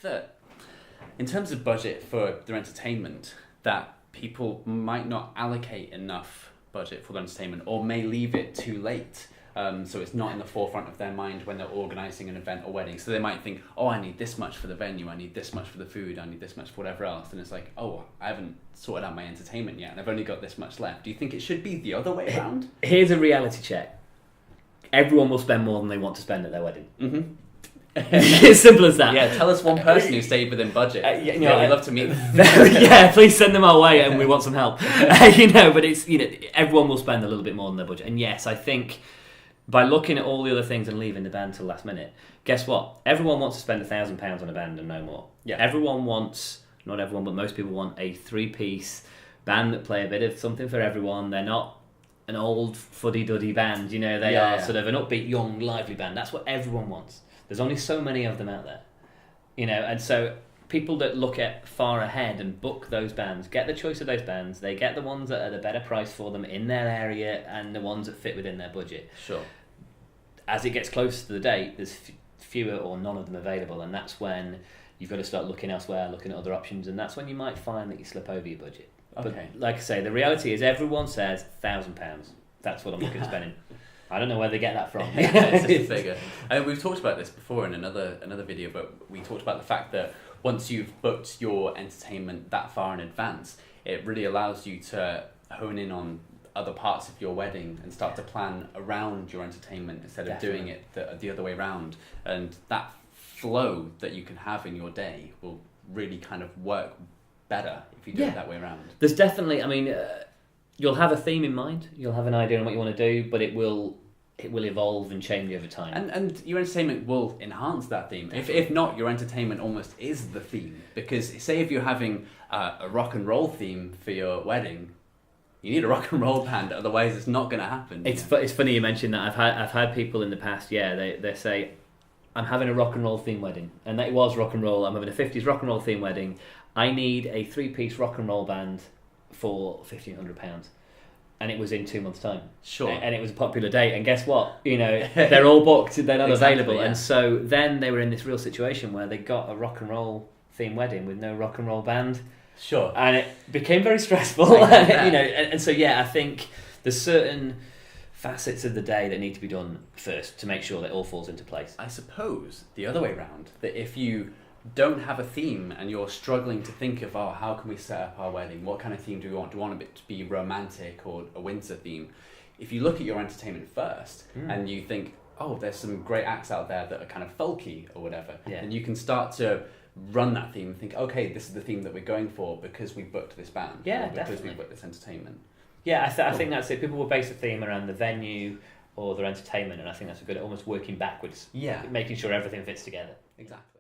that in terms of budget for their entertainment, that people might not allocate enough budget for their entertainment, or may leave it too late? So it's not in the forefront of their mind when they're organising an event or wedding. So they might think, oh, I need this much for the venue, I need this much for the food, I need this much for whatever else. And it's like, oh, I haven't sorted out my entertainment yet, and I've only got this much left. Do you think it should be the other way around? Here's a reality check. Everyone will spend more than they want to spend at their wedding. Mm-hmm. As simple as that. Yeah, tell us one person who stayed within budget. We'd love to meet them. Yeah, please send them our way, and we want some help. But it's everyone will spend a little bit more than their budget. And yes, I think by looking at all the other things and leaving the band till last minute, guess what? Everyone wants to spend £1,000 on a band and no more. Yeah. Everyone wants, not everyone, but most people want a 3-piece band that play a bit of something for everyone. They're not an old fuddy-duddy band, they are sort of an upbeat, young, lively band. That's what everyone wants. There's only so many of them out there, and so people that look at far ahead and book those bands get the choice of those bands. They get the ones that are the better price for them in their area and the ones that fit within their budget. Sure. As it gets closer to the date, there's fewer or none of them available, and that's when you've got to start looking elsewhere, looking at other options, and that's when you might find that you slip over your budget. Okay. But like I say, the reality is everyone says £1,000. That's what I'm looking at spending. I don't know where they get that from. It's just a figure. We've talked about this before in another video, but we talked about the fact that once you've booked your entertainment that far in advance, it really allows you to hone in on other parts of your wedding and start to plan around your entertainment instead of doing it the other way around. And that flow that you can have in your day will really kind of work better if you do it that way around. There's definitely, you'll have a theme in mind, you'll have an idea on what you want to do, but it will evolve and change over time. And your entertainment will enhance that theme. If not, your entertainment almost is the theme. Because say if you're having a rock and roll theme for your wedding, you need a rock and roll band, otherwise it's not going to happen. It's funny you mentioned that. I've had people in the past, they say, I'm having a rock and roll theme wedding, and that was rock and roll. I'm having a 50s rock and roll theme wedding. I need a 3-piece rock and roll band for £1,500, and it was in 2 months' time. Sure. And it was a popular date, and guess what? They're all booked. They're not available, yeah. And so then they were in this real situation where they got a rock and roll theme wedding with no rock and roll band. Sure. And it became very stressful. And so I think there's certain facets of the day that need to be done first to make sure that it all falls into place. I suppose the other way around, that if you don't have a theme and you're struggling to think of, how can we set up our wedding? What kind of theme do we want? Do we want it to be romantic or a winter theme? If you look at your entertainment first and you think, there's some great acts out there that are kind of folky or whatever, and you can start to run that theme and think, okay, this is the theme that we're going for because we booked this band, or because we booked this entertainment. Yeah, I think that's it. People will base a theme around the venue or their entertainment, and I think that's a good, almost working backwards. Yeah. Making sure everything fits together. Exactly.